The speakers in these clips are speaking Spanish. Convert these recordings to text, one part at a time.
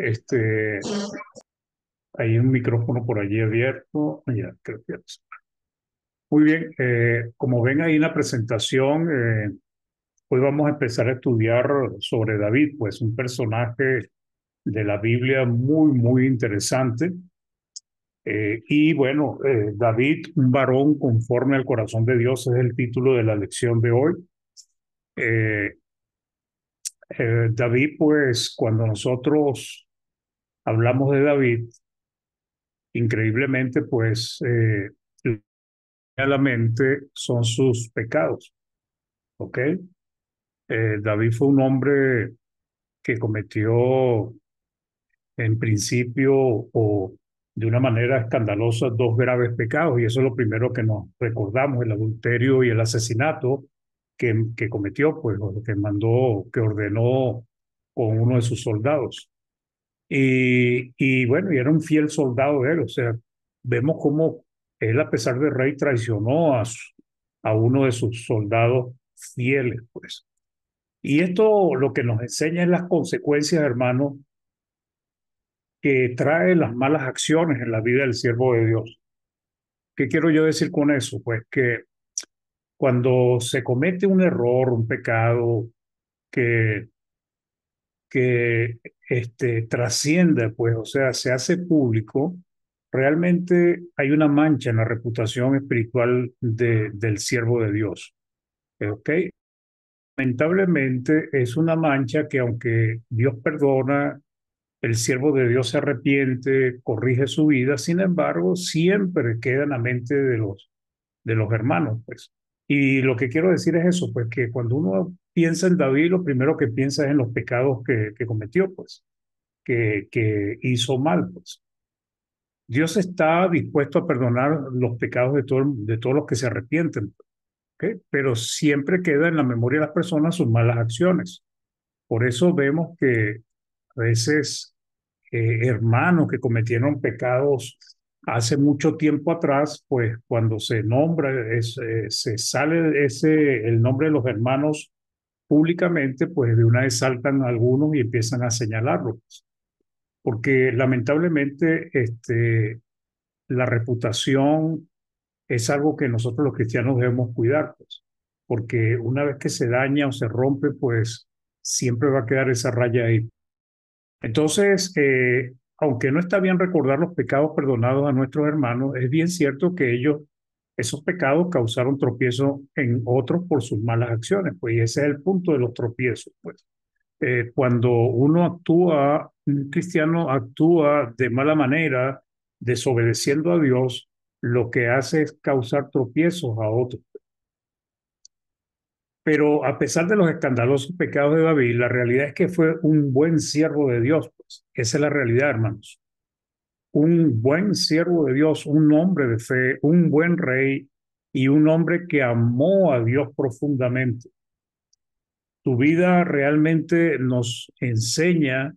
Este, hay un micrófono por allí abierto. Ya, creo que muy bien. Como ven ahí en la presentación, hoy vamos a empezar a estudiar sobre David, pues un personaje de la Biblia muy, muy interesante. Y bueno, David, un varón conforme al corazón de Dios, es el título de la lección de hoy. Eh, David, pues cuando nosotros hablamos de David, increíblemente, pues a la mente son sus pecados, ¿ok? David fue un hombre que cometió en principio o de una manera escandalosa dos graves pecados, y eso es lo primero que nos recordamos: el adulterio y el asesinato que cometió, pues, o que mandó, que ordenó con uno de sus soldados. Y bueno, y era un fiel soldado de él, o sea, vemos cómo él, a pesar de rey, traicionó a uno de sus soldados fieles, pues. Y esto lo que nos enseña es las consecuencias, hermano, que trae las malas acciones en la vida del siervo de Dios. ¿Qué quiero yo decir con eso? Pues que cuando se comete un error, un pecado que, que trasciende, pues, o sea, se hace público, realmente hay una mancha en la reputación espiritual del siervo de Dios. ¿Ok? Lamentablemente es una mancha que, aunque Dios perdona, el siervo de Dios se arrepiente, corrige su vida, sin embargo, siempre queda en la mente de los hermanos, pues. Y lo que quiero decir es eso, pues, que cuando uno piensa en David, lo primero que piensa es en los pecados que cometió, pues, que hizo mal, pues. Dios está dispuesto a perdonar los pecados de todos los que se arrepienten, ¿ok? Pero siempre queda en la memoria de las personas sus malas acciones. Por eso vemos que a veces hermanos que cometieron pecados hace mucho tiempo atrás, pues cuando se nombra, se sale el nombre de los hermanos públicamente, pues de una vez saltan algunos y empiezan a señalarlos. Porque lamentablemente la reputación es algo que nosotros los cristianos debemos cuidar, pues, porque una vez que se daña o se rompe, pues siempre va a quedar esa raya ahí. Entonces, aunque no está bien recordar los pecados perdonados a nuestros hermanos, es bien cierto que esos pecados causaron tropiezo en otros por sus malas acciones, pues, y ese es el punto de los tropiezos, pues. Cuando uno actúa, un cristiano actúa de mala manera, desobedeciendo a Dios, lo que hace es causar tropiezos a otros. Pero a pesar de los escandalosos pecados de David, la realidad es que fue un buen siervo de Dios, pues. Esa es la realidad, hermanos. Un buen siervo de Dios, un hombre de fe, un buen rey y un hombre que amó a Dios profundamente. Tu vida realmente nos enseña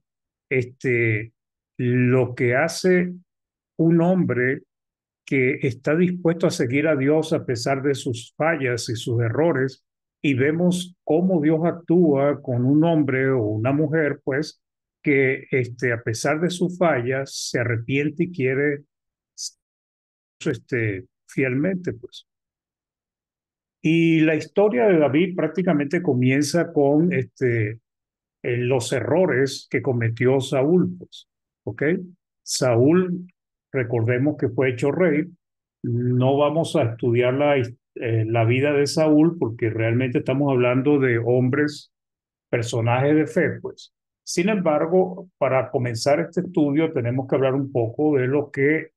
este, lo que hace un hombre que está dispuesto a seguir a Dios a pesar de sus fallas y sus errores, y vemos cómo Dios actúa con un hombre o una mujer, pues, que a pesar de sus fallas se arrepiente y quiere fielmente, pues. Y la historia de David prácticamente comienza con los errores que cometió Saúl, pues, ¿ok? Saúl, recordemos que fue hecho rey. No vamos a estudiar la vida de Saúl porque realmente estamos hablando de hombres, personajes de fe, pues. Sin embargo, para comenzar este estudio tenemos que hablar un poco de lo que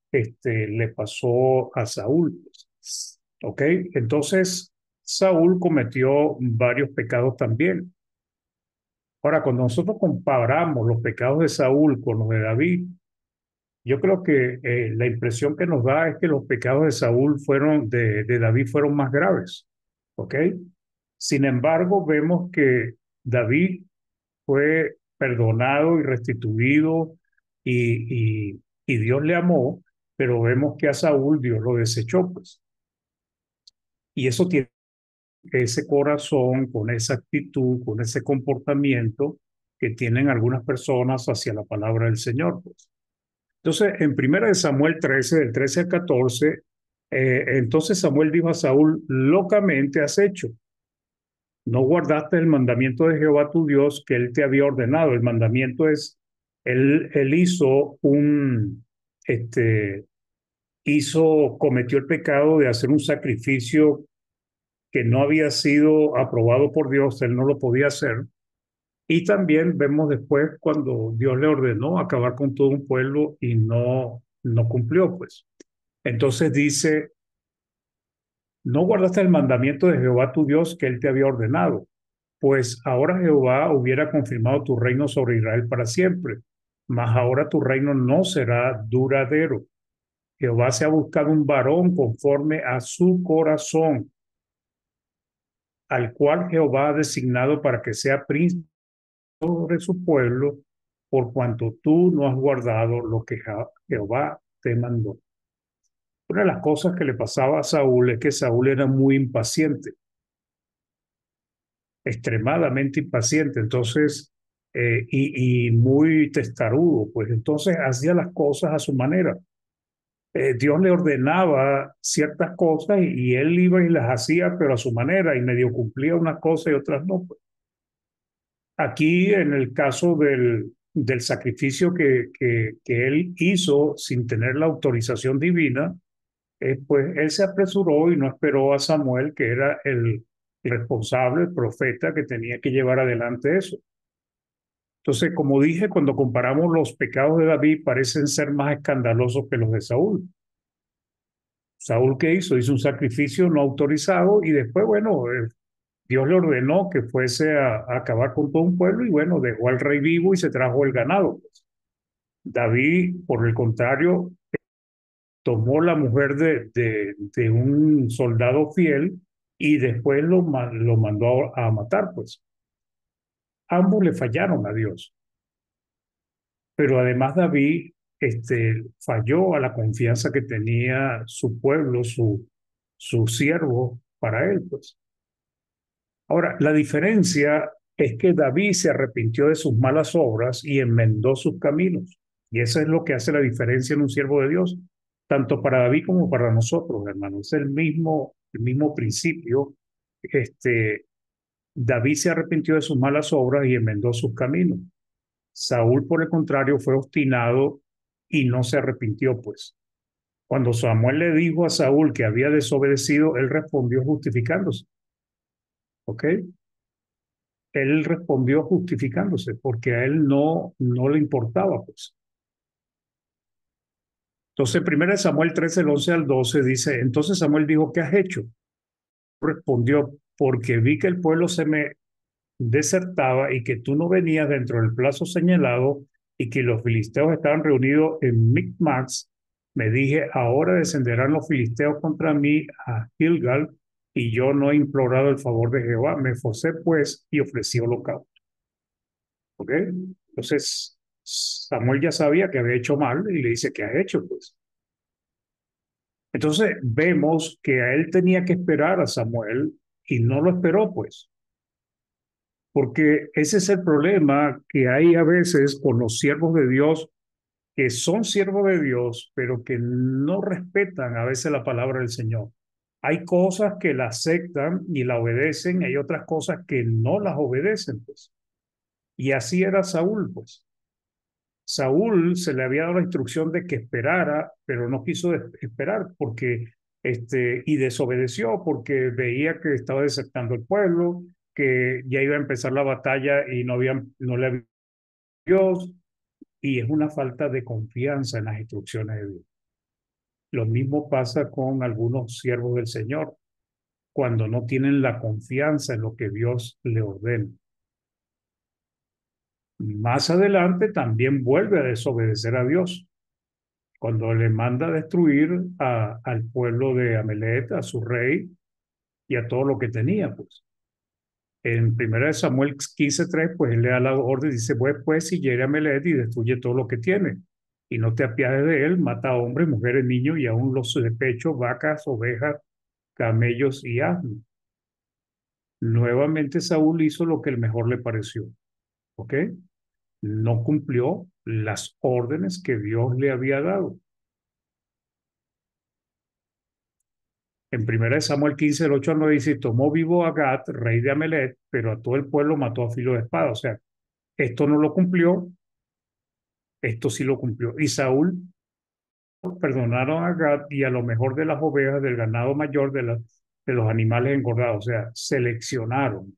le pasó a Saúl, pues. ¿Ok? Entonces, Saúl cometió varios pecados también. Ahora, cuando nosotros comparamos los pecados de Saúl con los de David, yo creo que la impresión que nos da es que los pecados de Saúl de David fueron más graves, ¿ok? Sin embargo, vemos que David fue perdonado y restituido y Dios le amó, pero vemos que a Saúl Dios lo desechó, pues. Y eso tiene ese corazón, con esa actitud, con ese comportamiento. que tienen algunas personas hacia la palabra del Señor, pues. Entonces, en 1 Samuel 13, del 13 al 14, entonces Samuel dijo a Saúl: locamente has hecho, no guardaste el mandamiento de Jehová tu Dios que él te había ordenado. El mandamiento es, él hizo cometió el pecado de hacer un sacrificio que no había sido aprobado por Dios, él no lo podía hacer. Y también vemos después cuando Dios le ordenó acabar con todo un pueblo y no cumplió, pues. Entonces dice: no guardaste el mandamiento de Jehová tu Dios que él te había ordenado, pues ahora Jehová hubiera confirmado tu reino sobre Israel para siempre, mas ahora tu reino no será duradero. Jehová se ha buscado un varón conforme a su corazón, al cual Jehová ha designado para que sea príncipe sobre su pueblo, por cuanto tú no has guardado lo que Jehová te mandó. Una de las cosas que le pasaba a Saúl es que Saúl era muy impaciente, extremadamente impaciente, entonces, y muy testarudo, pues entonces hacía las cosas a su manera. Dios le ordenaba ciertas cosas y él iba y las hacía, pero a su manera, y medio cumplía unas cosas y otras no, pues. Aquí, en el caso del sacrificio que él hizo sin tener la autorización divina, pues él se apresuró y no esperó a Samuel, que era el responsable, el profeta que tenía que llevar adelante eso. Entonces, como dije, cuando comparamos los pecados de David, parecen ser más escandalosos que los de Saúl. Saúl, ¿qué hizo? Hizo un sacrificio no autorizado y después, bueno, Dios le ordenó que fuese a acabar con todo un pueblo y bueno, dejó al rey vivo y se trajo el ganado, pues. David, por el contrario, tomó la mujer de un soldado fiel y después lo mandó a matar, pues. Ambos le fallaron a Dios, pero además David falló a la confianza que tenía su pueblo, su siervo para él, pues. Ahora, la diferencia es que David se arrepintió de sus malas obras y enmendó sus caminos. Y eso es lo que hace la diferencia en un siervo de Dios, tanto para David como para nosotros, hermanos. Es el mismo principio. Este, David se arrepintió de sus malas obras y enmendó sus caminos. Saúl, por el contrario, fue obstinado y no se arrepintió, pues. Cuando Samuel le dijo a Saúl que había desobedecido, él respondió justificándose, ¿ok? Él respondió justificándose porque a él no le importaba, pues. Entonces, 1 Samuel 13, el 11 al 12 dice: entonces Samuel dijo: ¿qué has hecho? Respondió: porque vi que el pueblo se me desertaba y que tú no venías dentro del plazo señalado y que los filisteos estaban reunidos en Micmax. Me dije: ahora descenderán los filisteos contra mí a Gilgal, y yo no he implorado el favor de Jehová. Me esforcé pues y ofrecí holocausto. ¿Ok? Entonces, Samuel ya sabía que había hecho mal y le dice: ¿qué has hecho, pues? Entonces, vemos que a él tenía que esperar a Samuel y no lo esperó, pues, porque ese es el problema que hay a veces con los siervos de Dios, que son siervos de Dios, pero que no respetan a veces la palabra del Señor. Hay cosas que la aceptan y la obedecen, y hay otras cosas que no las obedecen, pues. Y así era Saúl, pues. Saúl se le había dado la instrucción de que esperara, pero no quiso esperar porque y desobedeció porque veía que estaba desertando el pueblo, que ya iba a empezar la batalla y no le había Dios, y es una falta de confianza en las instrucciones de Dios. Lo mismo pasa con algunos siervos del Señor cuando no tienen la confianza en lo que Dios le ordena. Más adelante también vuelve a desobedecer a Dios cuando le manda a destruir al pueblo de Amalek, a su rey y a todo lo que tenía, pues. En 1 Samuel 15:3, pues él le da la orden y dice: pues y llegue a Amalek y destruye todo lo que tiene, y no te apiades de él, mata a hombres, mujeres, niños y aún los de pecho, vacas, ovejas, camellos y asnos. Nuevamente Saúl hizo lo que el mejor le pareció, ¿ok? no cumplió las órdenes que Dios le había dado. En 1 Samuel 15 del 8 al 9 dice, tomó vivo a Gad, rey de Amalek, pero a todo el pueblo mató a filo de espada. O sea, esto no lo cumplió, esto sí lo cumplió. Y Saúl perdonaron a Gad y a lo mejor de las ovejas, del ganado mayor, de los animales engordados. O sea, seleccionaron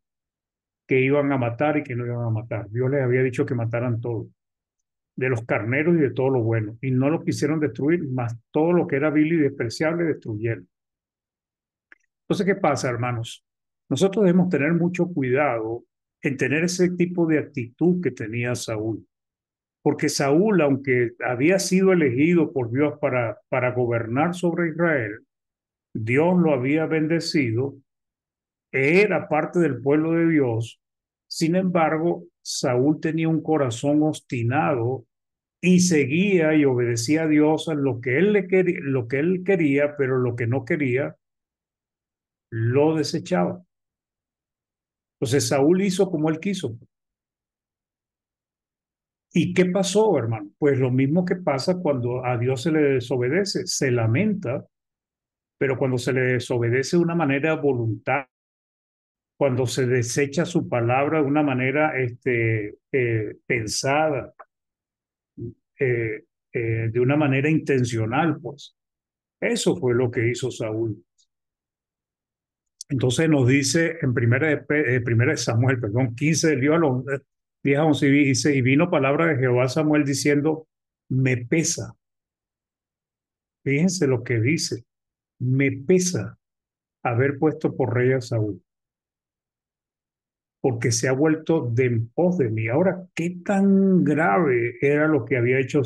que iban a matar y que no iban a matar. Dios les había dicho que mataran todo, de los carneros y de todo lo bueno. Y no lo quisieron destruir, más todo lo que era vil y despreciable destruyeron. Entonces, ¿qué pasa, hermanos? Nosotros debemos tener mucho cuidado en tener ese tipo de actitud que tenía Saúl. Porque Saúl, aunque había sido elegido por Dios para gobernar sobre Israel, Dios lo había bendecido, era parte del pueblo de Dios. Sin embargo, Saúl tenía un corazón obstinado y seguía y obedecía a Dios en lo que él, lo que él quería, pero lo que no quería, lo desechaba. Entonces Saúl hizo como él quiso. ¿Y qué pasó, hermano? Pues lo mismo que pasa cuando a Dios se le desobedece, se lamenta, pero cuando se le desobedece de una manera voluntaria, cuando se desecha su palabra de una manera pensada, eh, de una manera intencional, pues eso fue lo que hizo Saúl. Entonces nos dice en primera de Samuel, perdón, 15 del 10 a los 10 a 11, dice, y vino palabra de Jehová a Samuel diciendo, me pesa. Fíjense lo que dice, me pesa haber puesto por rey a Saúl, porque se ha vuelto de en pos de mí. Ahora, ¿qué tan grave era lo que había hecho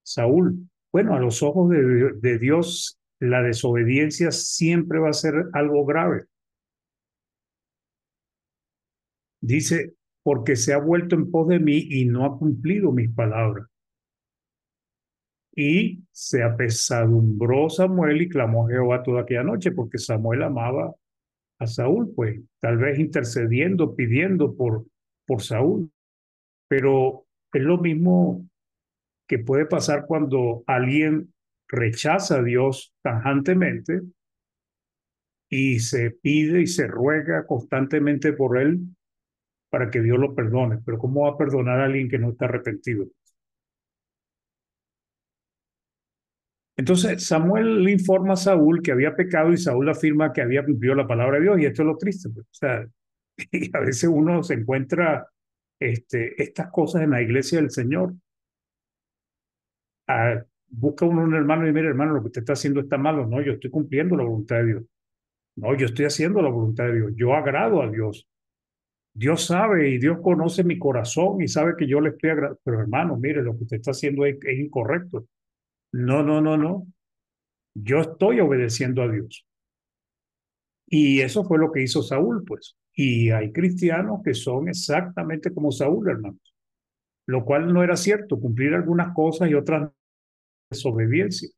Saúl? Bueno, a los ojos de Dios, la desobediencia siempre va a ser algo grave. Dice, porque se ha vuelto en pos de mí y no ha cumplido mis palabras. Y se apesadumbró Samuel y clamó a Jehová toda aquella noche, porque Samuel amaba a Saúl, pues tal vez intercediendo, pidiendo por Saúl. Pero es lo mismo que puede pasar cuando alguien rechaza a Dios tajantemente y se pide y se ruega constantemente por él para que Dios lo perdone. Pero ¿cómo va a perdonar a alguien que no está arrepentido? Entonces Samuel le informa a Saúl que había pecado y Saúl afirma que había cumplido la palabra de Dios y esto es lo triste, pues. O sea, y a veces uno se encuentra estas cosas en la iglesia del Señor. Busca uno un hermano y mira, hermano, lo que usted está haciendo está malo. No, yo estoy cumpliendo la voluntad de Dios. No, yo estoy haciendo la voluntad de Dios. Yo agrado a Dios. Dios sabe y Dios conoce mi corazón y sabe que yo le estoy agradando. Pero hermano, mire, lo que usted está haciendo es incorrecto. No, no, no, no. Yo estoy obedeciendo a Dios. Y eso fue lo que hizo Saúl, pues. Y hay cristianos que son exactamente como Saúl, hermanos. Lo cual no era cierto, cumplir algunas cosas y otras desobediencia.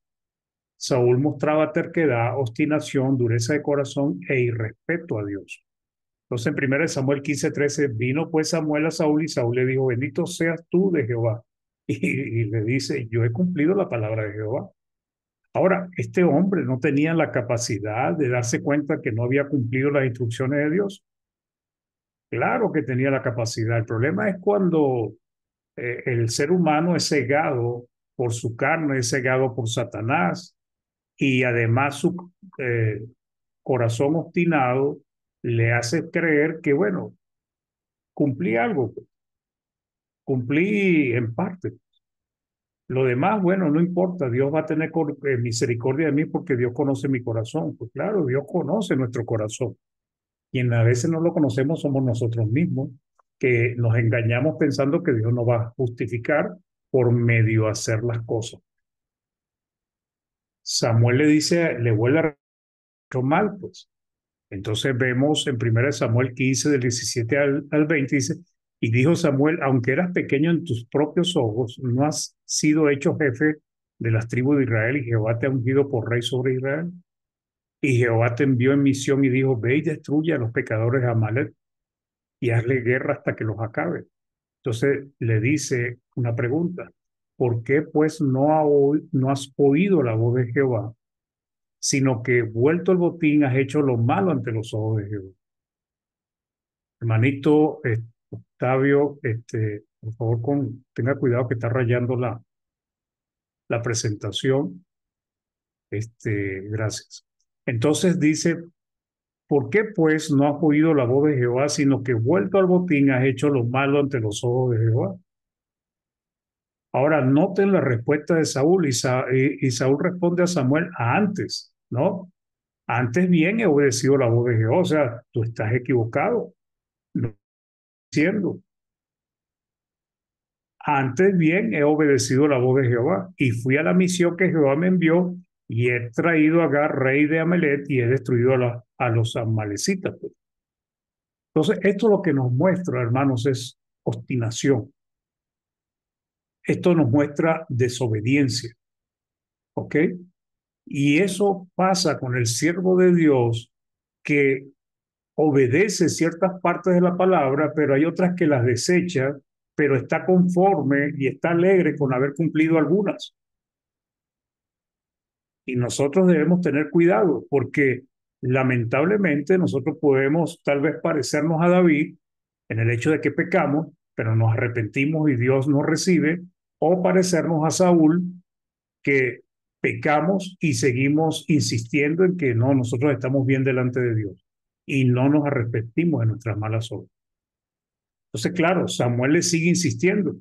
Saúl mostraba terquedad, obstinación, dureza de corazón e irrespeto a Dios. Entonces, en 1 Samuel 15:13, vino pues Samuel a Saúl y Saúl le dijo, bendito seas tú de Jehová. Y le dice, yo he cumplido la palabra de Jehová. Ahora, este hombre no tenía la capacidad de darse cuenta que no había cumplido las instrucciones de Dios. Claro que tenía la capacidad. El problema es cuando el ser humano es cegado por su carne, es cegado por Satanás y además su corazón obstinado le hace creer que, bueno, cumplí algo, pues, cumplí en parte. Lo demás, bueno, no importa, Dios va a tener misericordia de mí porque Dios conoce mi corazón. Pues claro, Dios conoce nuestro corazón. Quien a veces no lo conocemos somos nosotros mismos, que nos engañamos pensando que Dios nos va a justificar por medio de hacer las cosas. Samuel le dice, le vuelve a mal, pues. Entonces vemos en 1 Samuel 15, del 17 al 20, dice, y dijo Samuel, aunque eras pequeño en tus propios ojos, no has sido hecho jefe de las tribus de Israel y Jehová te ha ungido por rey sobre Israel. Y Jehová te envió en misión y dijo, ve y destruye a los pecadores de Amalek y hazle guerra hasta que los acabe. Entonces le dice una pregunta: ¿por qué pues no has oído la voz de Jehová, sino que vuelto el botín has hecho lo malo ante los ojos de Jehová? Hermanito Octavio, por favor, tenga cuidado que está rayando la presentación. Gracias. Entonces dice: ¿por qué pues no has oído la voz de Jehová, sino que vuelto al botín has hecho lo malo ante los ojos de Jehová? Ahora noten la respuesta de Saúl, y Saúl responde a Samuel antes, ¿no? Antes bien he obedecido la voz de Jehová. O sea, tú estás equivocado, no estoy diciendo. Antes bien he obedecido la voz de Jehová y fui a la misión que Jehová me envió, y he traído a Agar, rey de Amalek, y he destruido a los amalecitas, pues. Entonces, esto lo que nos muestra, hermanos, es obstinación. Esto nos muestra desobediencia, ¿ok? Y eso pasa con el siervo de Dios, que obedece ciertas partes de la palabra, pero hay otras que las desecha, pero está conforme y está alegre con haber cumplido algunas. Y nosotros debemos tener cuidado, porque lamentablemente nosotros podemos tal vez parecernos a David en el hecho de que pecamos, pero nos arrepentimos y Dios nos recibe, o parecernos a Saúl, que pecamos y seguimos insistiendo en que no, nosotros estamos bien delante de Dios y no nos arrepentimos de nuestras malas obras. Entonces, claro, Samuel le sigue insistiendo,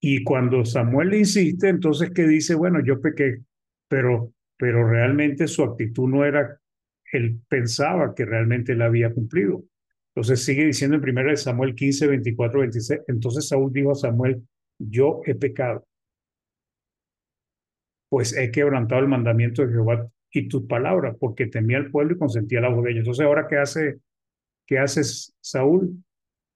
y cuando Samuel le insiste, entonces que dice: bueno, yo pequé, pero realmente su actitud no era, él pensaba que realmente él había cumplido. Entonces sigue diciendo en 1 Samuel 15, 24, 26, entonces Saúl dijo a Samuel: yo he pecado, pues he quebrantado el mandamiento de Jehová y tus palabras, porque temía al pueblo y consentía la voz de ellos. Entonces, ahora, qué hace Saúl?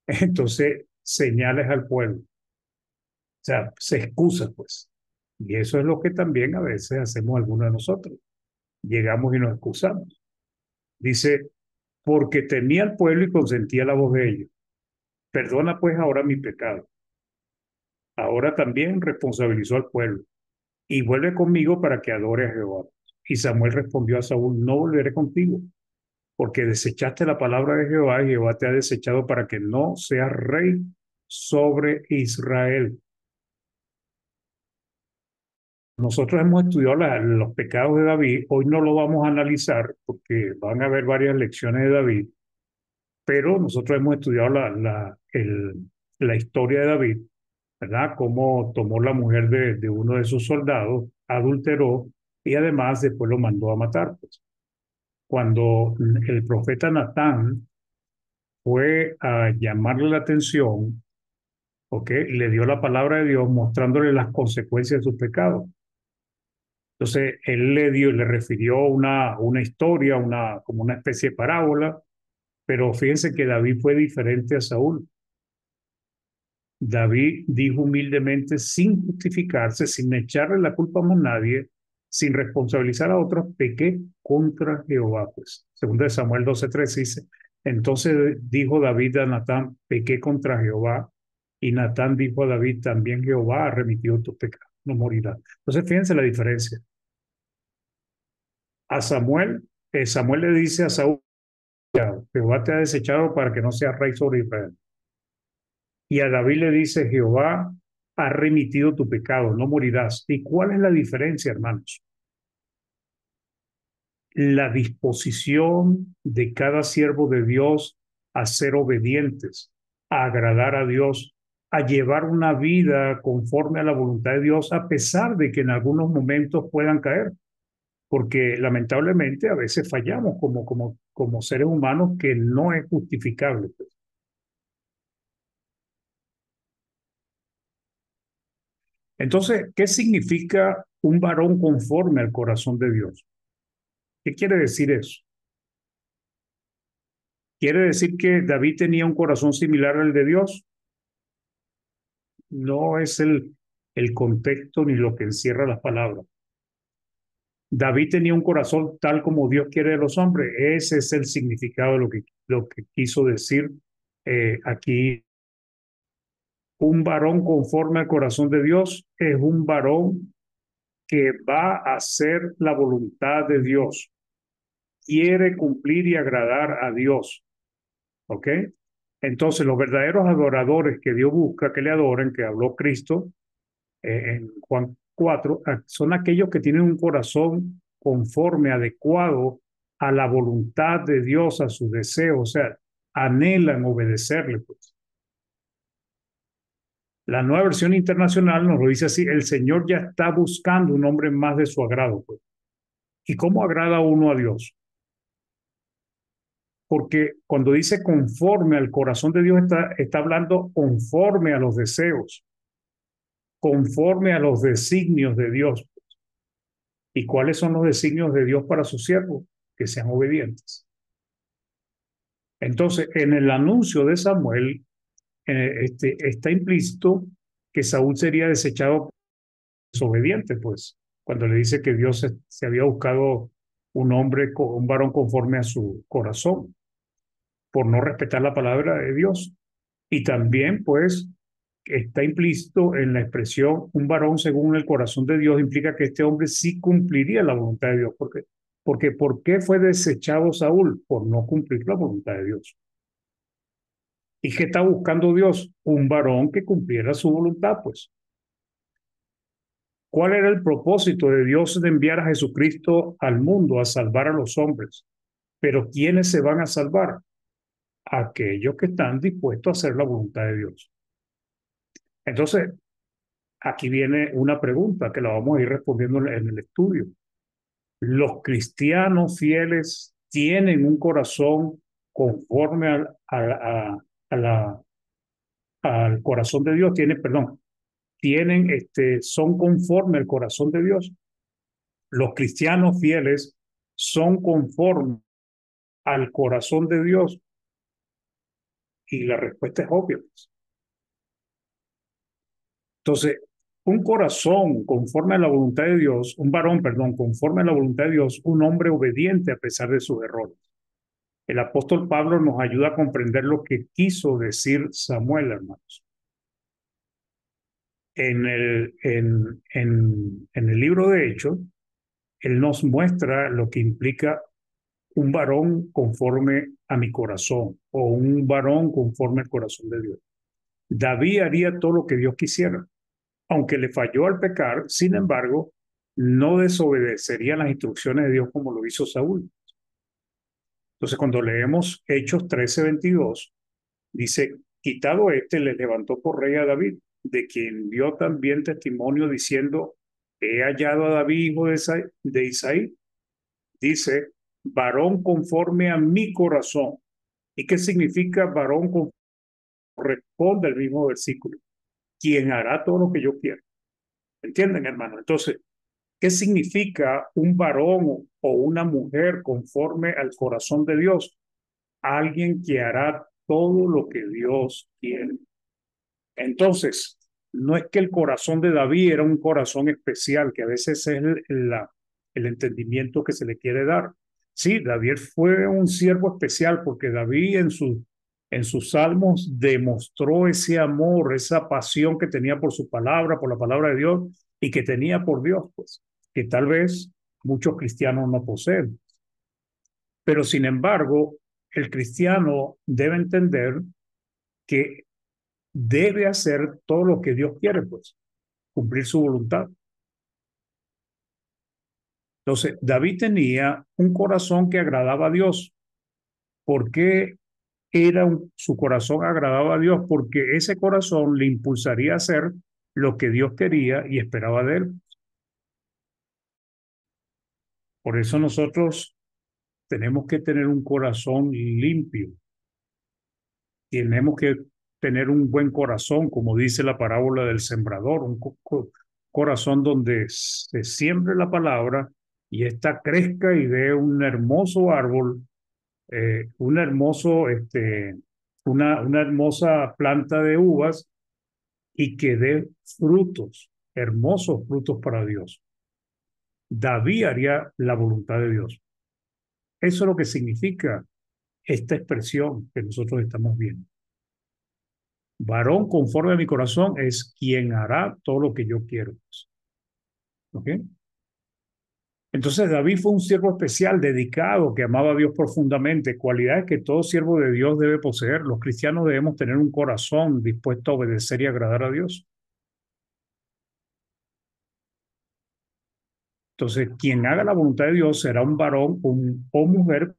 Entonces señales al pueblo, o sea, se excusa, pues. Y eso es lo que también a veces hacemos algunos de nosotros. Llegamos y nos excusamos. Dice: porque temía al pueblo y consentía la voz de ellos. Perdona pues ahora mi pecado. Ahora también responsabilizó al pueblo y vuelve conmigo para que adore a Jehová. Y Samuel respondió a Saúl: no volveré contigo, porque desechaste la palabra de Jehová, y Jehová te ha desechado para que no seas rey sobre Israel. Nosotros hemos estudiado los pecados de David. Hoy no lo vamos a analizar porque van a haber varias lecciones de David, pero nosotros hemos estudiado la historia de David, ¿verdad? Cómo tomó la mujer de uno de sus soldados, adulteró, y además después lo mandó a matar, pues. Cuando el profeta Natán fue a llamarle la atención, ¿ok? Le dio la palabra de Dios mostrándole las consecuencias de sus pecados. Entonces, él le refirió una historia, como una especie de parábola, pero fíjense que David fue diferente a Saúl. David dijo humildemente, sin justificarse, sin echarle la culpa a nadie, sin responsabilizar a otros: pequé contra Jehová. Pues, segundo de Samuel 12:3 dice: entonces dijo David a Natán: pequé contra Jehová. Y Natán dijo a David: también Jehová ha remitido tus pecados, no morirás. Entonces, fíjense la diferencia. A Samuel, Samuel le dice a Saúl: Jehová te ha desechado para que no seas rey sobre Israel. Y a David le dice: Jehová ha remitido tu pecado, no morirás. ¿Y cuál es la diferencia, hermanos? La disposición de cada siervo de Dios a ser obedientes, a agradar a Dios, a llevar una vida conforme a la voluntad de Dios, a pesar de que en algunos momentos puedan caer, porque lamentablemente a veces fallamos como seres humanos, que no es justificable, pues. Entonces, ¿qué significa un varón conforme al corazón de Dios? ¿Qué quiere decir eso? ¿Quiere decir que David tenía un corazón similar al de Dios? No es el contexto ni lo que encierra las palabras. David tenía un corazón tal como Dios quiere de los hombres. Ese es el significado de lo que quiso decir Aquí un varón conforme al corazón de Dios es un varón que va a hacer la voluntad de Dios, quiere cumplir y agradar a Dios, ¿ok? Entonces, los verdaderos adoradores que Dios busca que le adoren, que habló Cristo en Juan 4, son aquellos que tienen un corazón conforme, adecuado a la voluntad de Dios, a sus deseos, o sea, anhelan obedecerle, pues. La nueva versión internacional nos lo dice así: el Señor ya está buscando un hombre más de su agrado, pues. ¿Y cómo agrada uno a Dios? Porque cuando dice conforme al corazón de Dios, está hablando conforme a los deseos, conforme a los designios de Dios. ¿Y cuáles son los designios de Dios para sus siervos? Que sean obedientes. Entonces, en el anuncio de Samuel, está implícito que Saúl sería desechado desobediente, pues, cuando le dice que Dios se había buscado un hombre, un varón conforme a su corazón, por no respetar la palabra de Dios. Y también, pues, está implícito en la expresión un varón según el corazón de Dios, implica que este hombre sí cumpliría la voluntad de Dios. Porque ¿por qué fue desechado Saúl? Por no cumplir la voluntad de Dios. ¿Y qué está buscando Dios? Un varón que cumpliera su voluntad, pues. ¿Cuál era el propósito de Dios de enviar a Jesucristo al mundo a salvar a los hombres? Pero ¿quiénes se van a salvar? Aquellos que están dispuestos a hacer la voluntad de Dios. Entonces, aquí viene una pregunta que la vamos a ir respondiendo en el estudio. ¿Los cristianos fieles tienen un corazón conforme al corazón de Dios? Son conforme al corazón de Dios. Los cristianos fieles son conformes al corazón de Dios. Y la respuesta es obvia, pues. Entonces, un corazón conforme a la voluntad de Dios, un varón, perdón, conforme a la voluntad de Dios, un hombre obediente a pesar de sus errores. El apóstol Pablo nos ayuda a comprender lo que quiso decir Samuel, hermanos. En el libro de Hechos, él nos muestra lo que implica un varón conforme a mi corazón o un varón conforme al corazón de Dios. David haría todo lo que Dios quisiera, aunque le falló al pecar, sin embargo, no desobedecería las instrucciones de Dios como lo hizo Saúl. Entonces, cuando leemos Hechos 13:22, dice: quitado este, le levantó por rey a David, de quien dio también testimonio diciendo: he hallado a David, hijo de Isaí. Dice: varón conforme a mi corazón. ¿Y qué significa varón? Corresponde al mismo versículo: quien hará todo lo que yo quiera. ¿Entienden, hermano? Entonces, ¿qué significa un varón o una mujer conforme al corazón de Dios? Alguien que hará todo lo que Dios quiere. Entonces, no es que el corazón de David era un corazón especial, que a veces es el entendimiento que se le quiere dar. Sí, David fue un siervo especial porque David en sus salmos demostró ese amor, esa pasión que tenía por su palabra, por la palabra de Dios y que tenía por Dios, pues, que tal vez muchos cristianos no poseen. Pero sin embargo, el cristiano debe entender que debe hacer todo lo que Dios quiere, pues, cumplir su voluntad. Entonces, David tenía un corazón que agradaba a Dios. ¿Por qué su corazón agradaba a Dios? Porque ese corazón le impulsaría a hacer lo que Dios quería y esperaba de él. Por eso nosotros tenemos que tener un corazón limpio. Tenemos que tener un buen corazón, como dice la parábola del sembrador, un corazón donde se siembre la palabra y ésta crezca y dé un hermoso árbol, un hermoso, una hermosa planta de uvas y que dé frutos, hermosos frutos para Dios. David haría la voluntad de Dios. Eso es lo que significa esta expresión que nosotros estamos viendo. Varón conforme a mi corazón es quien hará todo lo que yo quiero. ¿Ok? Entonces David fue un siervo especial, dedicado, que amaba a Dios profundamente, cualidades que todo siervo de Dios debe poseer. Los cristianos debemos tener un corazón dispuesto a obedecer y agradar a Dios. Entonces, quien haga la voluntad de Dios será un varón o mujer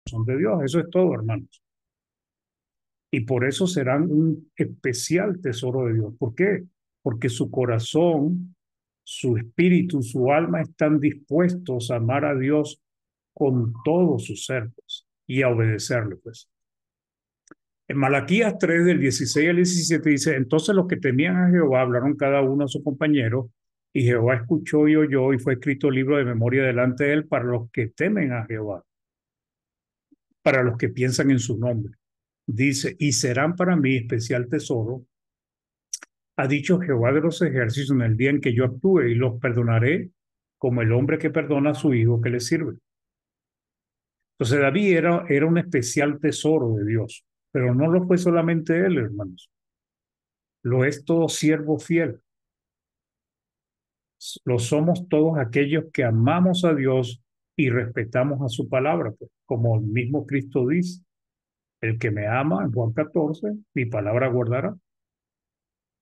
son de Dios. Eso es todo, hermanos. Y por eso serán un especial tesoro de Dios. ¿Por qué? Porque su corazón, su espíritu, su alma están dispuestos a amar a Dios con todo su ser, pues, y a obedecerle, pues. En Malaquías 3, del 16 al 17 dice, entonces los que temían a Jehová hablaron cada uno a su compañero, y Jehová escuchó y oyó, y fue escrito libro de memoria delante de él para los que temen a Jehová, para los que piensan en su nombre. Dice, y serán para mí especial tesoro, ha dicho Jehová de los ejércitos en el día en que yo actúe, y los perdonaré como el hombre que perdona a su hijo que le sirve. Entonces David era un especial tesoro de Dios, pero no lo fue solamente él, hermanos. Lo es todo siervo fiel. Lo somos todos aquellos que amamos a Dios y respetamos a su palabra, pues, como el mismo Cristo dice, el que me ama, en Juan 14, mi palabra guardará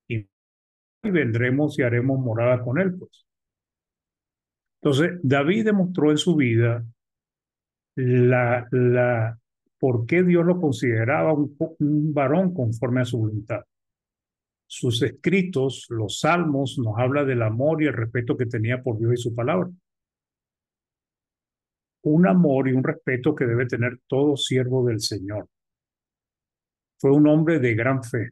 y vendremos y haremos morada con él, pues. Entonces, David demostró en su vida la por qué Dios lo consideraba un varón conforme a su voluntad. Sus escritos, los salmos, nos habla del amor y el respeto que tenía por Dios y su palabra. Un amor y un respeto que debe tener todo siervo del Señor. Fue un hombre de gran fe,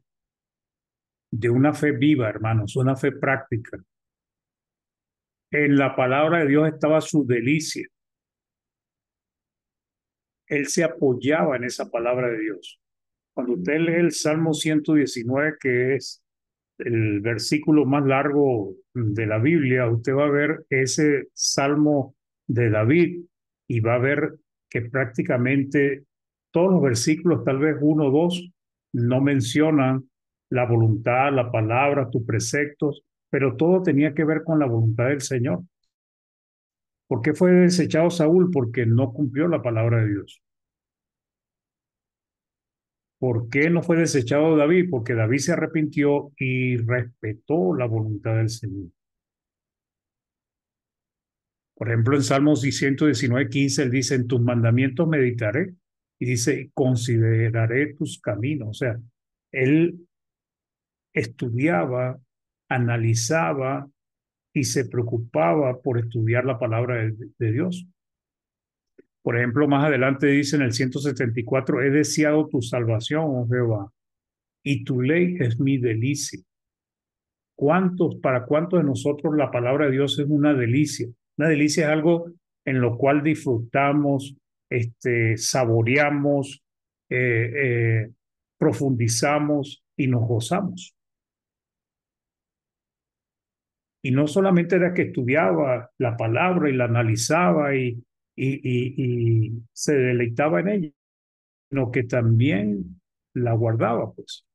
de una fe viva, hermanos, una fe práctica. En la palabra de Dios estaba su delicia. Él se apoyaba en esa palabra de Dios. Cuando usted lee el Salmo 119, que es el versículo más largo de la Biblia, usted va a ver ese Salmo de David y va a ver que prácticamente todos los versículos, tal vez uno o dos, no mencionan la voluntad, la palabra, tus preceptos, pero todo tenía que ver con la voluntad del Señor. ¿Por qué fue desechado Saúl? Porque no cumplió la palabra de Dios. ¿Por qué no fue desechado David? Porque David se arrepintió y respetó la voluntad del Señor. Por ejemplo, en Salmos 119:15, él dice, en tus mandamientos meditaré. Y dice, consideraré tus caminos. O sea, él estudiaba, analizaba y se preocupaba por estudiar la palabra de Dios. Por ejemplo, más adelante dice en el 174, he deseado tu salvación, oh Jehová, y tu ley es mi delicia. Para cuántos de nosotros la palabra de Dios es una delicia? Una delicia es algo en lo cual disfrutamos, saboreamos, eh, eh, profundizamos y nos gozamos. Y no solamente era que estudiaba la palabra y la analizaba y se deleitaba en ella, sino que también la guardaba, pues.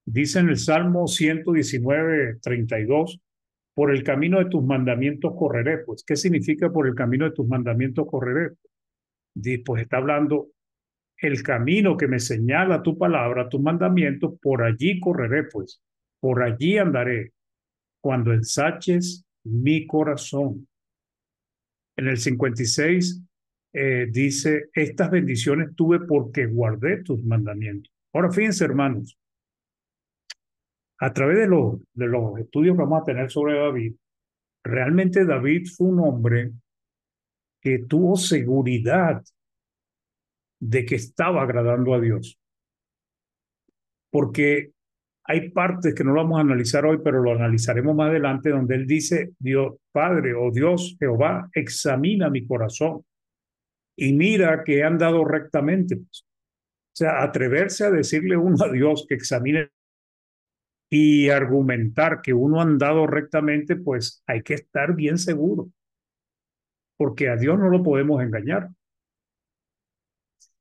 Dice en el Salmo 119:32, por el camino de tus mandamientos correré. Pues, ¿qué significa por el camino de tus mandamientos correré? Pues está hablando el camino que me señala tu palabra, tus mandamientos, por allí correré, pues, por allí andaré, cuando ensaches mi corazón. En el 56 dice, estas bendiciones tuve porque guardé tus mandamientos. Ahora fíjense, hermanos, a través de los estudios que vamos a tener sobre David, realmente David fue un hombre que tuvo seguridad de que estaba agradando a Dios, porque hay partes que no lo vamos a analizar hoy, pero lo analizaremos más adelante, donde él dice, Dios Padre o Dios Jehová, examina mi corazón y mira que he andado rectamente. O sea, atreverse a decirle uno a Dios que examine y argumentar que uno ha andado rectamente, pues hay que estar bien seguro, porque a Dios no lo podemos engañar.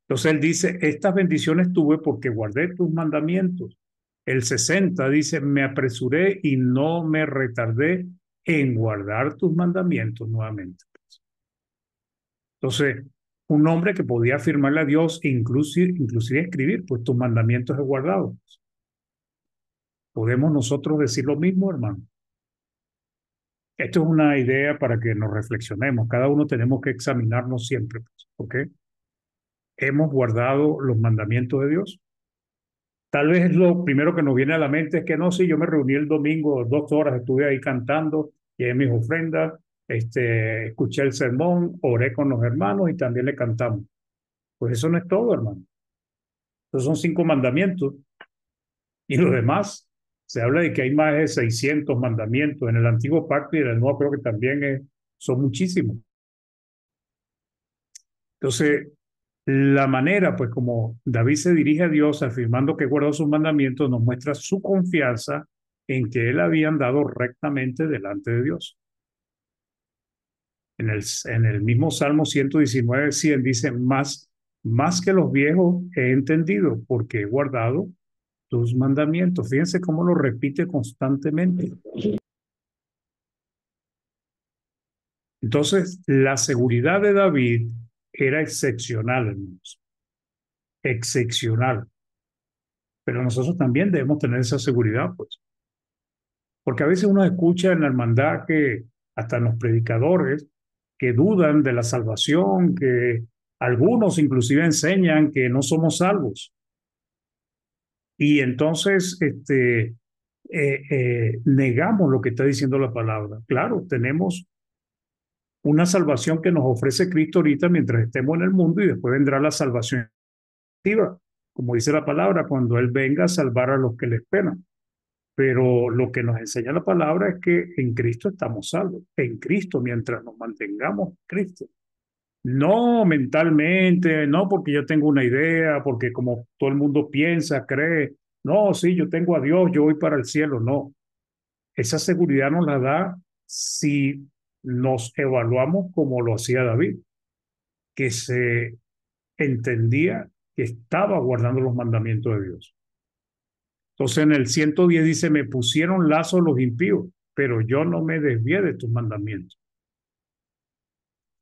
Entonces él dice, estas bendiciones tuve porque guardé tus mandamientos. El 60 dice, me apresuré y no me retardé en guardar tus mandamientos nuevamente. Entonces, un hombre que podía afirmarle a Dios, inclusive escribir, pues tus mandamientos he guardado. ¿Podemos nosotros decir lo mismo, hermano? Esto es una idea para que nos reflexionemos. Cada uno tenemos que examinarnos siempre, pues, ¿ok? ¿Hemos guardado los mandamientos de Dios? Tal vez lo primero que nos viene a la mente es que no, sí, yo me reuní el domingo 2 horas, estuve ahí cantando, llevé mis ofrendas, escuché el sermón, oré con los hermanos y también le cantamos. Pues eso no es todo, hermano. Esos son 5 mandamientos. Y lo demás, se habla de que hay más de 600 mandamientos en el antiguo pacto y en el nuevo creo que también son muchísimos. Entonces, la manera, pues como David se dirige a Dios afirmando que guardó sus mandamientos, nos muestra su confianza en que él había andado rectamente delante de Dios. En el mismo Salmo 119, 100 dice, más que los viejos he entendido porque he guardado tus mandamientos. Fíjense cómo lo repite constantemente. Entonces, la seguridad de David era excepcional, hermanos, excepcional. Pero nosotros también debemos tener esa seguridad, pues, porque a veces uno escucha en la hermandad que hasta en los predicadores que dudan de la salvación, que algunos inclusive enseñan que no somos salvos. Y entonces, negamos lo que está diciendo la palabra. Claro, tenemos una salvación que nos ofrece Cristo ahorita mientras estemos en el mundo y después vendrá la salvación activa, como dice la palabra, cuando Él venga a salvar a los que le esperan. Pero lo que nos enseña la palabra es que en Cristo estamos salvos, en Cristo, mientras nos mantengamos en Cristo. No mentalmente, no porque yo tengo una idea, porque como todo el mundo piensa, cree, no, sí, yo tengo a Dios, yo voy para el cielo. No, esa seguridad nos la da si nos evaluamos como lo hacía David, que se entendía que estaba guardando los mandamientos de Dios. Entonces en el 110 dice, me pusieron lazo los impíos, pero yo no me desvié de tus mandamientos.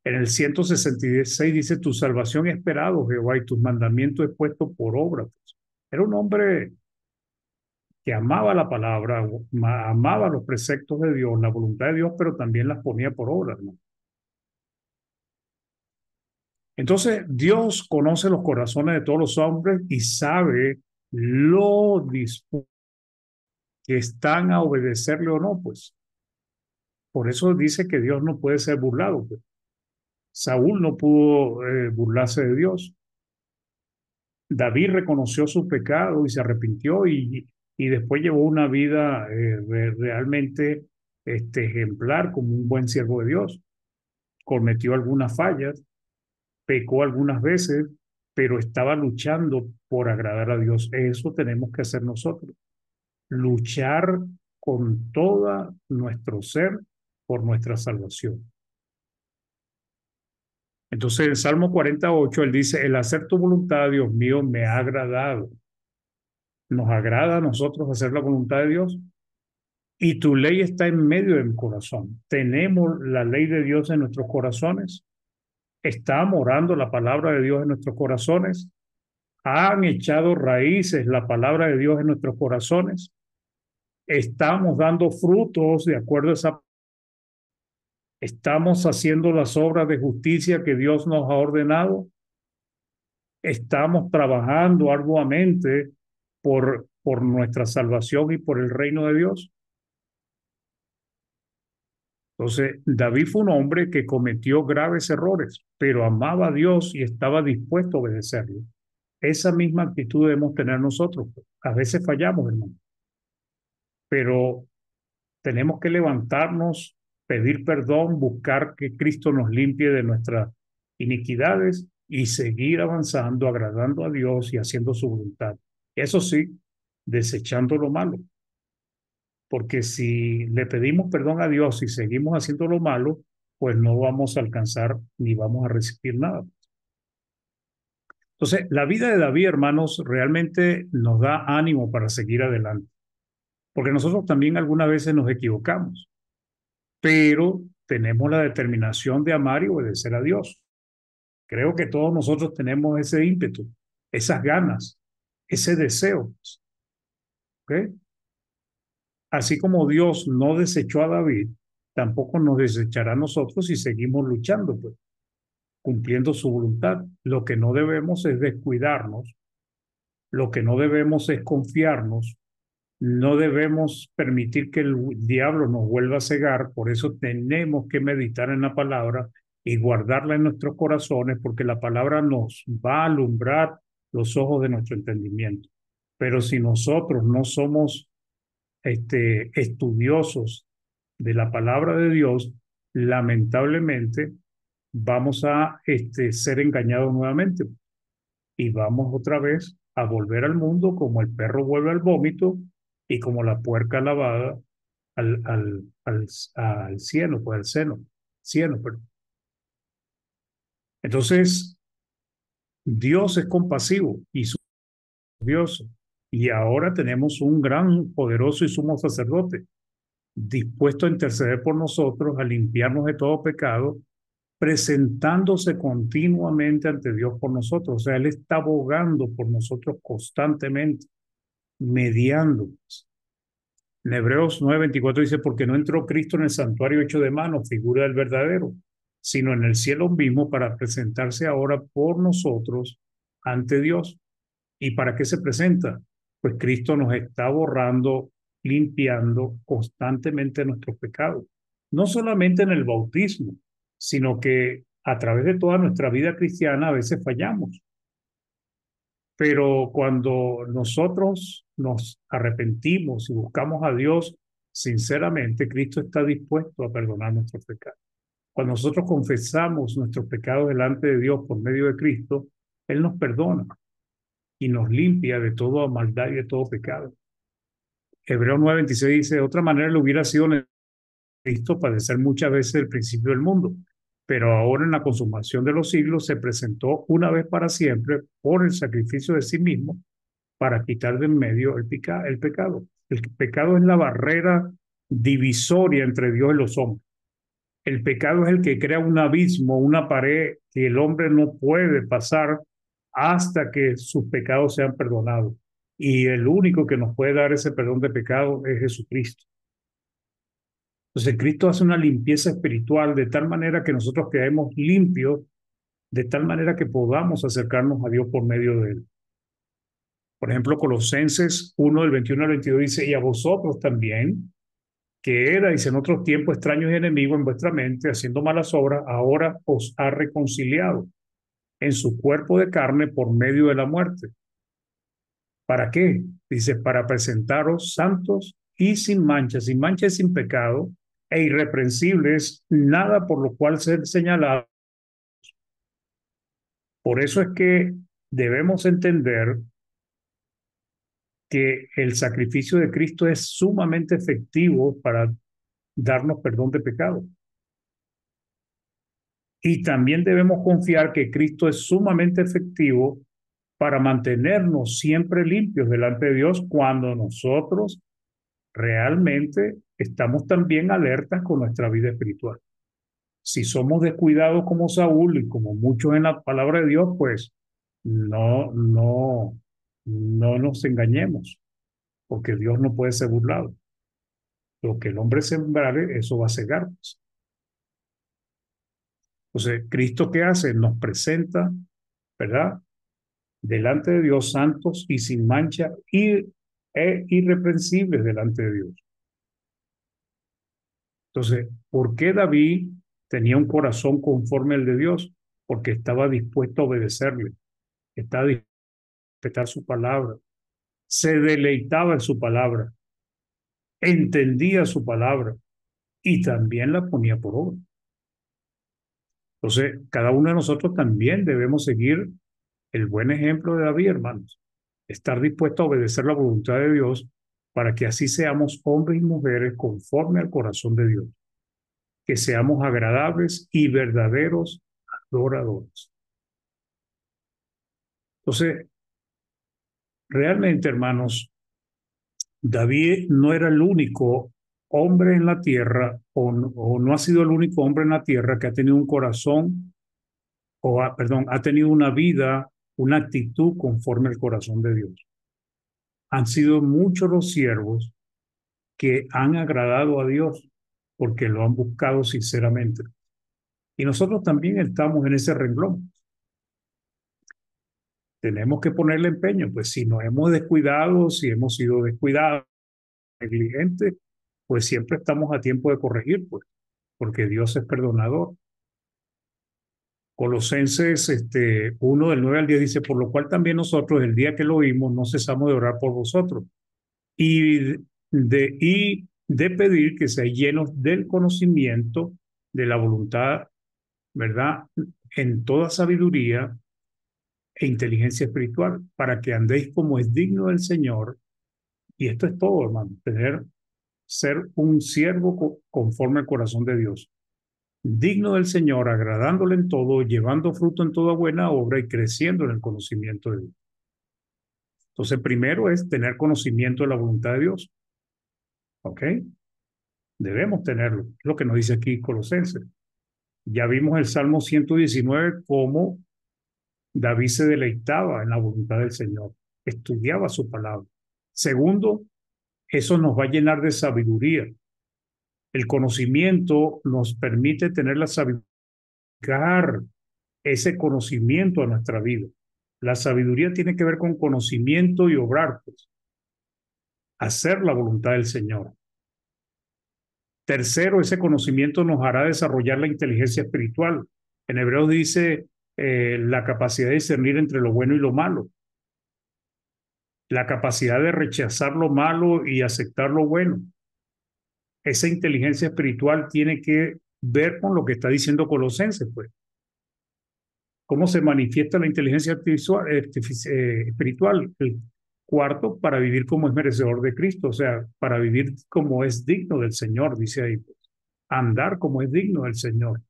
En el 166 dice, tu salvación he esperado, Jehová, y tus mandamientos he puesto por obra. Era un hombre que amaba la palabra, amaba los preceptos de Dios, la voluntad de Dios, pero también las ponía por obra, ¿no? Entonces, Dios conoce los corazones de todos los hombres y sabe lo dispuestos que están a obedecerle o no, pues. Por eso dice que Dios no puede ser burlado, pues. Saúl no pudo burlarse de Dios. David reconoció su pecado y se arrepintió y después llevó una vida realmente ejemplar como un buen siervo de Dios. Cometió algunas fallas, pecó algunas veces, pero estaba luchando por agradar a Dios. Eso tenemos que hacer nosotros. Luchar con todo nuestro ser por nuestra salvación. Entonces, en Salmo 48, él dice, el hacer tu voluntad, Dios mío, me ha agradado. Nos agrada a nosotros hacer la voluntad de Dios y tu ley está en medio de mi corazón. Tenemos la ley de Dios en nuestros corazones. Estamos orando la palabra de Dios en nuestros corazones. Han echado raíces la palabra de Dios en nuestros corazones. Estamos dando frutos de acuerdo a esa. Estamos haciendo las obras de justicia que Dios nos ha ordenado. Estamos trabajando arduamente por nuestra salvación y por el reino de Dios. Entonces, David fue un hombre que cometió graves errores, pero amaba a Dios y estaba dispuesto a obedecerle. Esa misma actitud debemos tener nosotros. A veces fallamos, hermano, pero tenemos que levantarnos, pedir perdón, buscar que Cristo nos limpie de nuestras iniquidades y seguir avanzando, agradando a Dios y haciendo su voluntad. Eso sí, desechando lo malo. Porque si le pedimos perdón a Dios y seguimos haciendo lo malo, pues no vamos a alcanzar ni vamos a recibir nada. Entonces, la vida de David, hermanos, realmente nos da ánimo para seguir adelante, porque nosotros también algunas veces nos equivocamos, pero tenemos la determinación de amar y obedecer a Dios. Creo que todos nosotros tenemos ese ímpetu, esas ganas, ese deseo. ¿Ok? Así como Dios no desechó a David, tampoco nos desechará a nosotros si seguimos luchando, pues, cumpliendo su voluntad. Lo que no debemos es descuidarnos, lo que no debemos es confiarnos, no debemos permitir que el diablo nos vuelva a cegar, por eso tenemos que meditar en la palabra y guardarla en nuestros corazones, porque la palabra nos va a alumbrar los ojos de nuestro entendimiento. Pero si nosotros no somos estudiosos de la palabra de Dios, lamentablemente vamos a ser engañados nuevamente y vamos otra vez a volver al mundo como el perro vuelve al vómito y como la puerca lavada al cielo, pues al cielo, perdón. Entonces, Dios es compasivo y Dios, y ahora tenemos un gran, poderoso y sumo sacerdote dispuesto a interceder por nosotros, a limpiarnos de todo pecado, presentándose continuamente ante Dios por nosotros. O sea, Él está abogando por nosotros constantemente, mediando. En Hebreos 9:24 dice, porque no entró Cristo en el santuario hecho de mano, figura del verdadero, sino en el cielo mismo para presentarse ahora por nosotros ante Dios. ¿Y para qué se presenta? Pues Cristo nos está borrando, limpiando constantemente nuestros pecados. No solamente en el bautismo, sino que a través de toda nuestra vida cristiana a veces fallamos. Pero cuando nosotros nos arrepentimos y buscamos a Dios sinceramente, Cristo está dispuesto a perdonar nuestros pecados. Cuando nosotros confesamos nuestros pecados delante de Dios por medio de Cristo, Él nos perdona y nos limpia de toda maldad y de todo pecado. Hebreos 9:26 dice, de otra manera le hubiera sido Cristo padecer muchas veces el principio del mundo, pero ahora en la consumación de los siglos se presentó una vez para siempre por el sacrificio de sí mismo para quitar de en medio el pecado. El pecado es la barrera divisoria entre Dios y los hombres. El pecado es el que crea un abismo, una pared que el hombre no puede pasar hasta que sus pecados sean perdonados. Y el único que nos puede dar ese perdón de pecado es Jesucristo. Entonces Cristo hace una limpieza espiritual de tal manera que nosotros quedemos limpios, de tal manera que podamos acercarnos a Dios por medio de él. Por ejemplo, Colosenses 1 del 21 al 22 dice, y a vosotros también, que erais en otros tiempos extraños y enemigos en vuestra mente, haciendo malas obras, ahora os ha reconciliado en su cuerpo de carne por medio de la muerte. ¿Para qué? Dice, para presentaros santos y sin mancha y sin pecado, e irreprensibles, nada por lo cual ser señalado. Por eso es que debemos entender que el sacrificio de Cristo es sumamente efectivo para darnos perdón de pecado. Y también debemos confiar que Cristo es sumamente efectivo para mantenernos siempre limpios delante de Dios cuando nosotros realmente estamos también alertas con nuestra vida espiritual. Si somos descuidados como Saúl y como muchos en la palabra de Dios, pues no nos engañemos, porque Dios no puede ser burlado. Lo que el hombre sembrare, eso va a cegar, pues. Entonces, ¿Cristo qué hace? Nos presenta, ¿verdad? Delante de Dios santos y sin mancha e irreprensibles delante de Dios. Entonces, ¿por qué David tenía un corazón conforme al de Dios? Porque estaba dispuesto a obedecerle, estaba dispuesto a respetar su palabra, se deleitaba en su palabra, entendía su palabra y también la ponía por obra. Entonces, cada uno de nosotros también debemos seguir el buen ejemplo de David, hermanos. Estar dispuesto a obedecer la voluntad de Dios para que así seamos hombres y mujeres conforme al corazón de Dios, que seamos agradables y verdaderos adoradores. Entonces, realmente, hermanos, David no era el único hombre en la tierra o no ha sido el único hombre en la tierra que ha tenido un corazón perdón, ha tenido una vida, una actitud conforme al corazón de Dios. Han sido muchos los siervos que han agradado a Dios porque lo han buscado sinceramente. Y nosotros también estamos en ese renglón. Tenemos que ponerle empeño, pues si nos hemos descuidado, si hemos sido descuidados, negligentes, pues siempre estamos a tiempo de corregir, pues, porque Dios es perdonador. Colosenses 1 del 9 al 10 dice, por lo cual también nosotros, el día que lo oímos, no cesamos de orar por vosotros y de pedir que seáis llenos del conocimiento de la voluntad, ¿verdad? En toda sabiduría e inteligencia espiritual, para que andéis como es digno del Señor. Y esto es todo, hermano, ser un siervo conforme al corazón de Dios, digno del Señor, agradándole en todo, llevando fruto en toda buena obra y creciendo en el conocimiento de Dios. Entonces, primero es tener conocimiento de la voluntad de Dios, ¿ok? Debemos tenerlo, es lo que nos dice aquí Colosenses. Ya vimos el Salmo 119 cómo David se deleitaba en la voluntad del Señor, estudiaba su palabra. Segundo, eso nos va a llenar de sabiduría. El conocimiento nos permite tener la sabiduría, ese conocimiento a nuestra vida. La sabiduría tiene que ver con conocimiento y obrar, pues, hacer la voluntad del Señor. Tercero, ese conocimiento nos hará desarrollar la inteligencia espiritual. En Hebreos dice la capacidad de discernir entre lo bueno y lo malo, la capacidad de rechazar lo malo y aceptar lo bueno. Esa inteligencia espiritual tiene que ver con lo que está diciendo Colosenses, pues. ¿Cómo se manifiesta la inteligencia espiritual? El cuarto, para vivir como es merecedor de Cristo, o sea, para vivir como es digno del Señor, dice ahí, pues. Andar como es digno del Señor.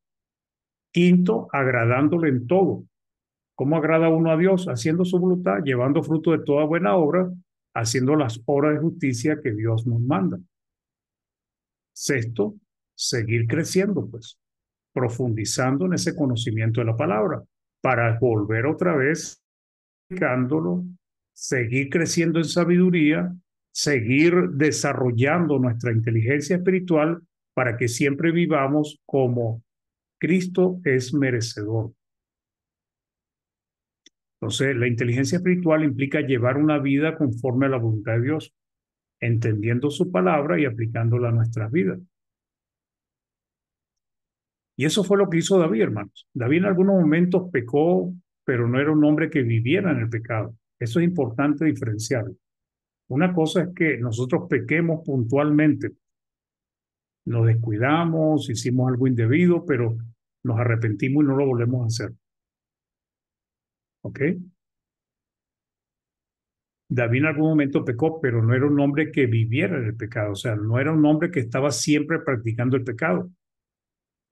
Quinto, agradándole en todo. ¿Cómo agrada uno a Dios? Haciendo su voluntad, llevando fruto de toda buena obra, haciendo las obras de justicia que Dios nos manda. Sexto, seguir creciendo, pues, profundizando en ese conocimiento de la palabra, para volver otra vez aplicándolo, seguir creciendo en sabiduría, seguir desarrollando nuestra inteligencia espiritual para que siempre vivamos como Cristo es merecedor. Entonces, la inteligencia espiritual implica llevar una vida conforme a la voluntad de Dios, entendiendo su palabra y aplicándola a nuestras vidas. Y eso fue lo que hizo David, hermanos. David en algunos momentos pecó, pero no era un hombre que viviera en el pecado. Eso es importante diferenciarlo. Una cosa es que nosotros pequemos puntualmente, nos descuidamos, hicimos algo indebido, pero nos arrepentimos y no lo volvemos a hacer. ¿Ok? David en algún momento pecó, pero no era un hombre que viviera en el pecado, o sea, no era un hombre que estaba siempre practicando el pecado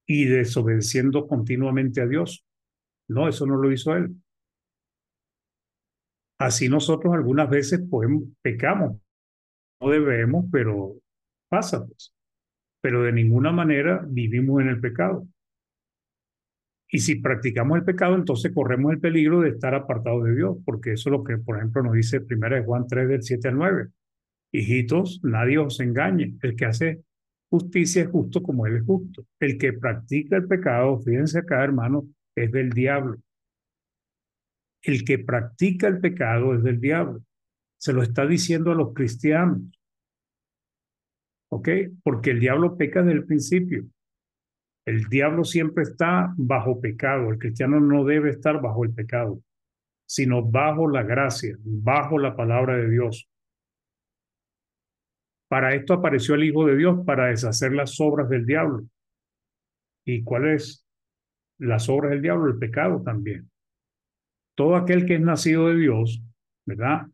y desobedeciendo continuamente a Dios. No, eso no lo hizo él. Así nosotros algunas veces pecamos, no debemos, pero pasa, pues. Pero de ninguna manera vivimos en el pecado. Y si practicamos el pecado, entonces corremos el peligro de estar apartados de Dios, porque eso es lo que, por ejemplo, nos dice 1 Juan 3 del 7 al 9. Hijitos, nadie os engañe. El que hace justicia es justo como él es justo. El que practica el pecado, fíjense acá, hermano, es del diablo. El que practica el pecado es del diablo. Se lo está diciendo a los cristianos, ¿ok? Porque el diablo peca desde el principio. El diablo siempre está bajo pecado. El cristiano no debe estar bajo el pecado, sino bajo la gracia, bajo la palabra de Dios. Para esto apareció el Hijo de Dios, para deshacer las obras del diablo. ¿Y cuáles las obras del diablo? El pecado también. Todo aquel que es nacido de Dios, ¿verdad?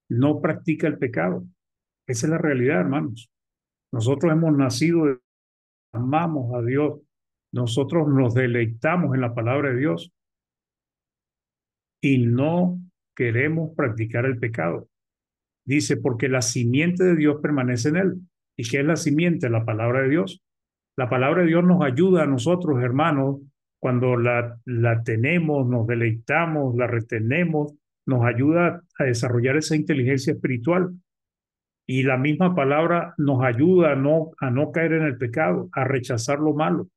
No practica el pecado. Esa es la realidad, hermanos. Nosotros hemos nacido, amamos a Dios, nosotros nos deleitamos en la palabra de Dios y no queremos practicar el pecado. Dice, porque la simiente de Dios permanece en él. ¿Y qué es la simiente? La palabra de Dios. La palabra de Dios nos ayuda a nosotros, hermanos, cuando la tenemos, nos deleitamos, la retenemos, nos ayuda a desarrollar esa inteligencia espiritual. Y la misma palabra nos ayuda a no caer en el pecado, a rechazar lo malo.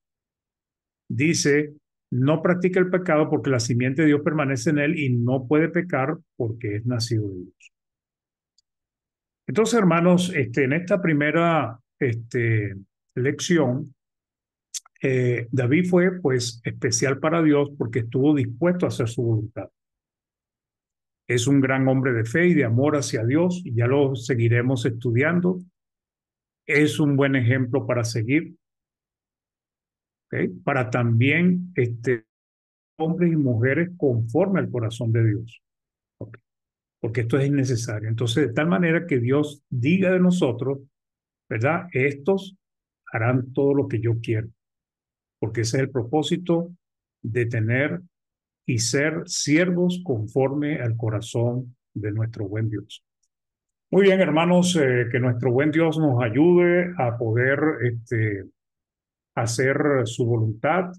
Dice, no practica el pecado porque la simiente de Dios permanece en él y no puede pecar porque es nacido de Dios. Entonces, hermanos, en esta primera lección, David fue pues especial para Dios porque estuvo dispuesto a hacer su voluntad. Es un gran hombre de fe y de amor hacia Dios, y ya lo seguiremos estudiando. Es un buen ejemplo para seguir, ¿okay? Para también hombres y mujeres conforme al corazón de Dios, ¿okay? Porque esto es necesario. Entonces, de tal manera que Dios diga de nosotros, ¿verdad? Estos harán todo lo que yo quiero, porque ese es el propósito de tener y ser siervos conforme al corazón de nuestro buen Dios. Muy bien, hermanos, que nuestro buen Dios nos ayude a poder hacer su voluntad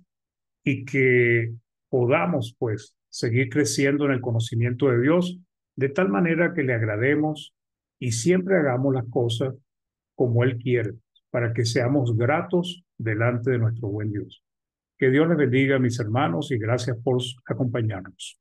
y que podamos, pues, seguir creciendo en el conocimiento de Dios de tal manera que le agrademos y siempre hagamos las cosas como Él quiere, para que seamos gratos delante de nuestro buen Dios. Que Dios les bendiga, mis hermanos, y gracias por acompañarnos.